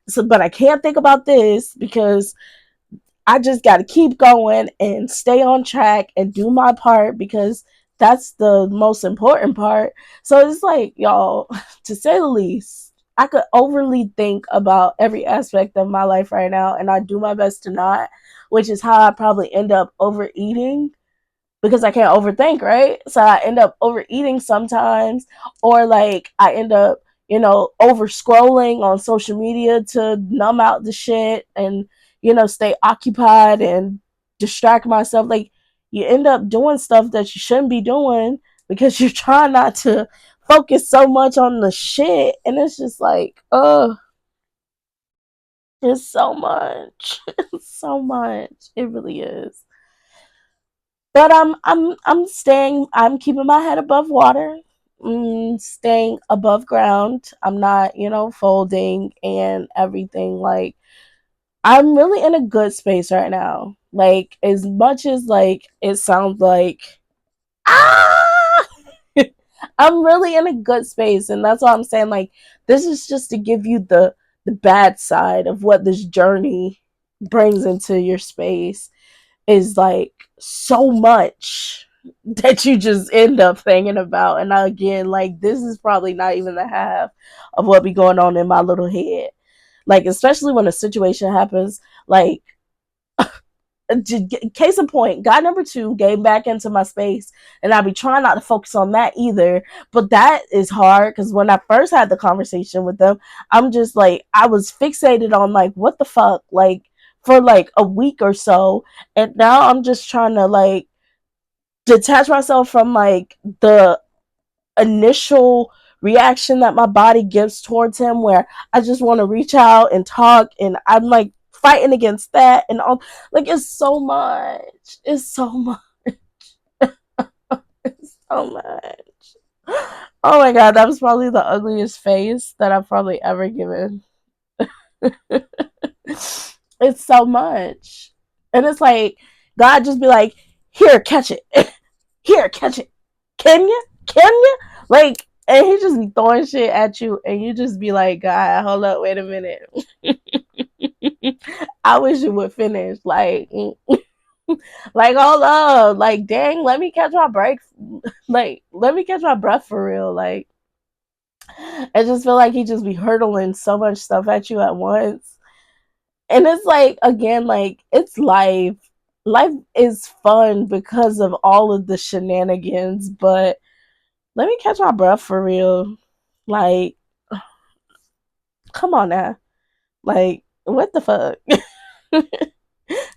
so, but I can't think about this because I just got to keep going and stay on track and do my part because that's the most important part. So it's like, y'all, to say the least, I could overly think about every aspect of my life right now, and I do my best to not, which is how I probably end up overeating because I can't overthink, right? So I end up overeating sometimes, or like I end up, over scrolling on social media to numb out the shit and, stay occupied and distract myself. Like, you end up doing stuff that you shouldn't be doing because you're trying not to focus so much on the shit. And it's just like, it's so much. It's so much. It really is. But I'm keeping my head above water, staying above ground. I'm not, folding and everything. Like, I'm really in a good space right now. Like, as much as like it sounds like, ah, I'm really in a good space, and that's why I'm saying, like, this is just to give you the bad side of what this journey brings into your space is like so much that you just end up thinking about. And again, like, this is probably not even the half of what be going on in my little head. Like, especially when a situation happens, like, case in point, guy number two came back into my space, and I be trying not to focus on that either. But that is hard because when I first had the conversation with them, I'm just like, I was fixated on like, what the fuck, like, for like a week or so, and now I'm just trying to like detach myself from like the initial reaction that my body gives towards him, where I just want to reach out and talk, and I'm like fighting against that and all. Like, it's so much. It's so much. It's so much. Oh my god, that was probably the ugliest face that I've probably ever given. It's so much. And it's like God just be like, here, catch it. Here, catch it. Can you? Can you? Like, and he just be throwing shit at you, and you just be like, God, hold up, wait a minute. I wish you would finish. Like, like, hold up. Like, dang, let me catch my break. Like, let me catch my breath for real. Like, I just feel like he just be hurtling so much stuff at you at once. And it's like, again, like, it's life. Life is fun because of all of the shenanigans, but let me catch my breath for real. Like, come on now. Like, what the fuck?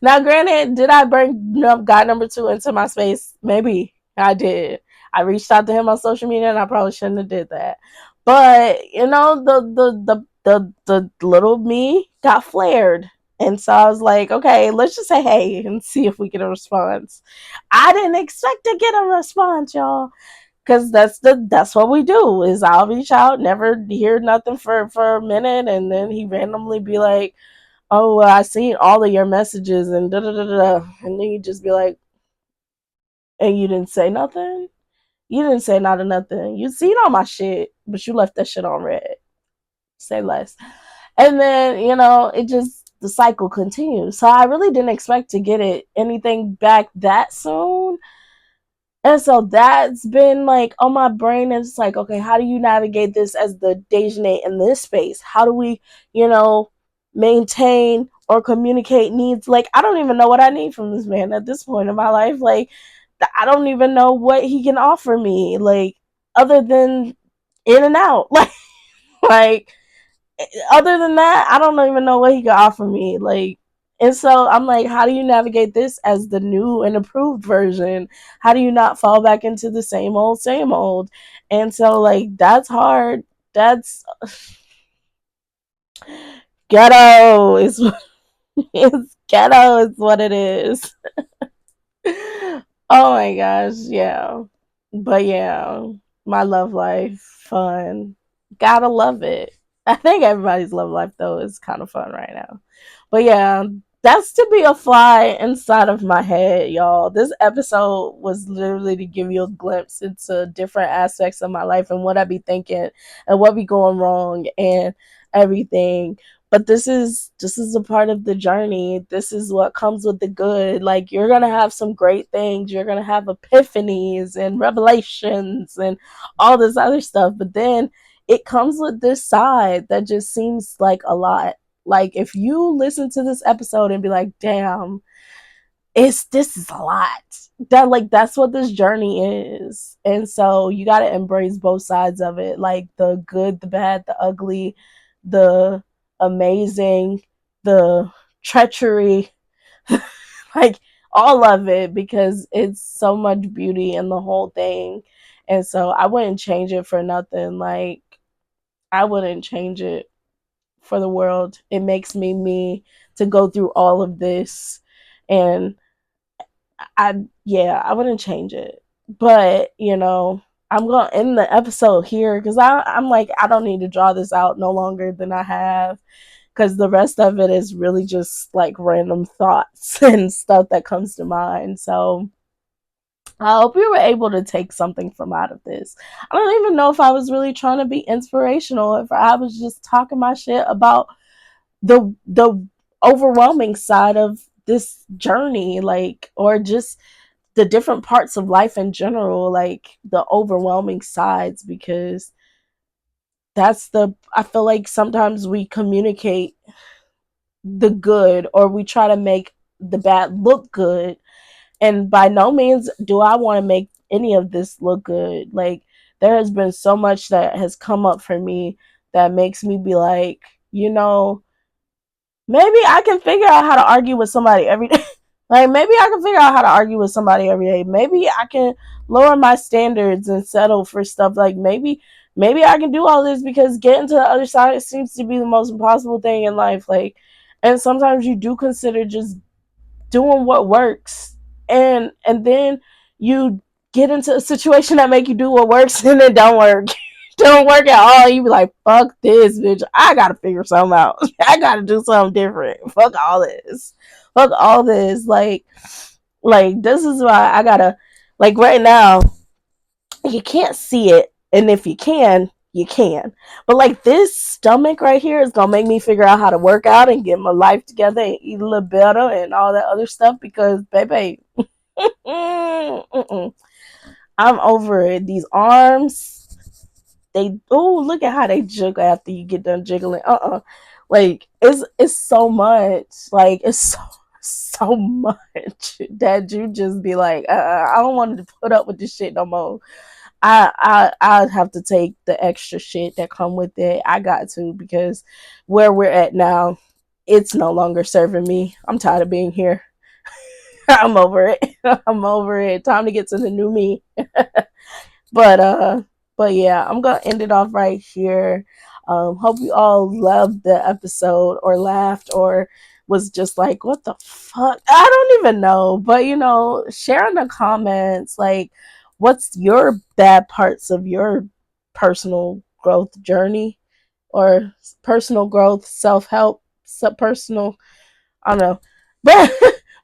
Now, granted, did I bring guy number two into my space? Maybe I did. I reached out to him on social media, and I probably shouldn't have did that. But the little me got flared, and so I was like, okay, let's just say hey and see if we get a response. I didn't expect to get a response, y'all, because that's what we do. Is I'll reach out, never hear nothing for a minute, and then he randomly be like, oh, well, I seen all of your messages and da da da da, and then you just be like, and you didn't say nothing. You didn't say not nothing. You seen all my shit, but you left that shit on red. Say less. And then, it just, the cycle continues. So I really didn't expect to get anything back that soon. And so that's been like on my brain. And it's like, okay, how do you navigate this as the Dejanay in this space? How do we, maintain or communicate needs? Like, I don't even know what I need from this man at this point in my life. Like, I don't even know what he can offer me, like, other than in and out. Like, other than that, I don't even know what he could offer me. Like, and so I'm like, how do you navigate this as the new and improved version? How do you not fall back into the same old, same old? And so, like, that's hard. That's ghetto. It's ghetto is what it is. Oh my gosh, yeah. But yeah, my love life, fun. Gotta love it. I think everybody's love life though is kind of fun right now. But yeah, that's to be a fly inside of my head, y'all. This episode was literally to give you a glimpse into different aspects of my life and what I be thinking and what be going wrong and everything. But this is a part of the journey. This is what comes with the good. Like, you're gonna have some great things. You're gonna have epiphanies and revelations and all this other stuff. But then it comes with this side that just seems like a lot. Like, if you listen to this episode and be like, damn, this is a lot. That's what this journey is. And so you gotta embrace both sides of it. Like the good, the bad, the ugly, the amazing, the treachery, like all of it, because it's so much beauty in the whole thing. And so I wouldn't change it for nothing. Like, I wouldn't change it for the world. It makes me me to go through all of this. And I wouldn't change it. But, I'm going to end the episode here because I'm like, I don't need to draw this out no longer than I have, because the rest of it is really just like random thoughts and stuff that comes to mind. So I hope you were able to take something from out of this. I don't even know if I was really trying to be inspirational, if I was just talking my shit about the overwhelming side of this journey, like, or just the different parts of life in general, like the overwhelming sides, because I feel like sometimes we communicate the good, or we try to make the bad look good, and by no means do I want to make any of this look good. Like, there has been so much that has come up for me that makes me be like, maybe I can figure out how to argue with somebody every day. Like, maybe I can figure out how to argue with somebody every day. Maybe I can lower my standards and settle for stuff. Like, maybe I can do all this because getting to the other side seems to be the most impossible thing in life. Like, and sometimes you do consider just doing what works, and then you get into a situation that make you do what works and it don't work. Don't work at all. You be like, fuck this, bitch. I gotta figure something out. I gotta do something different. Fuck all this. Fuck all this. Like this is why I gotta, like, right now, you can't see it. And if you can, you can. But like, this stomach right here is gonna make me figure out how to work out and get my life together and eat a little better and all that other stuff, because baby, I'm over it. These arms, look at how they jiggle after you get done jiggling. Like, it's so much. Like, it's so much that you just be like, I don't want to put up with this shit no more. I have to take the extra shit that come with it. I got to, because where we're at now, it's no longer serving me. I'm tired of being here. I'm over it. I'm over it. Time to get to the new me. But yeah, I'm gonna end it off right here. Hope you all loved the episode, or laughed, or was just like, what the fuck? I don't even know. But share in the comments, like, what's your bad parts of your personal growth journey, or personal growth, self-help, personal, I don't know. But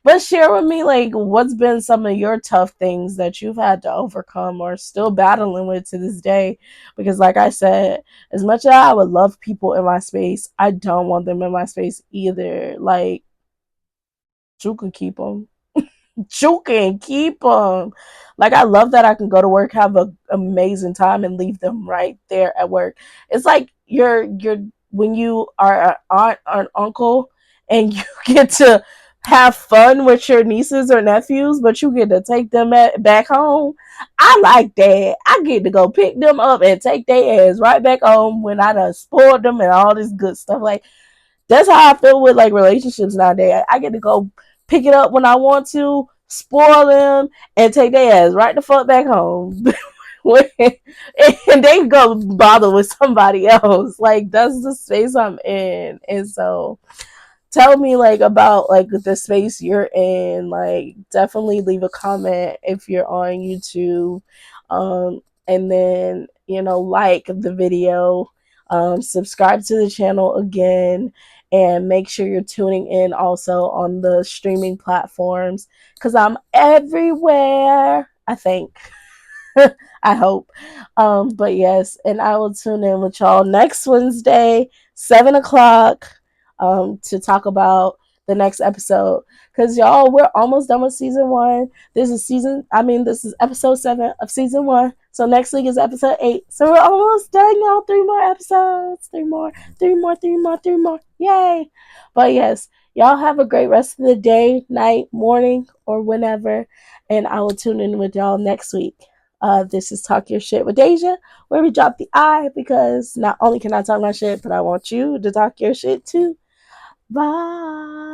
but share with me, like, what's been some of your tough things that you've had to overcome or still battling with to this day. Because like I said, as much as I would love people in my space, I don't want them in my space either. Like, you can keep them. You can keep them. Like, I love that I can go to work, have an amazing time, and leave them right there at work. It's like you're when you are an aunt or an uncle, and you get to have fun with your nieces or nephews, but you get to take them back home. I like that. I get to go pick them up and take their ass right back home when I done spoiled them and all this good stuff. Like, that's how I feel with, like, relationships nowadays. I get to go pick it up when I want to, spoil them, and take their ass right the fuck back home and they go bother with somebody else. Like that's the space I'm in. And so tell me like about like the space you're in. Like definitely leave a comment if you're on YouTube. And then, like the video, subscribe to the channel again, and make sure you're tuning in also on the streaming platforms because I'm everywhere, I think. I hope. But yes, and I will tune in with y'all next Wednesday, 7 o'clock, to talk about the next episode. Cause y'all, we're almost done with season one. This is episode 7 of season one. So next week is episode 8. So we're almost done, y'all. 3 more episodes. Three more. Yay. But yes, y'all have a great rest of the day, night, morning, or whenever. And I will tune in with y'all next week. This is Talk Your Shit with Deja, where we drop the I because not only can I talk my shit, but I want you to talk your shit too. Bye.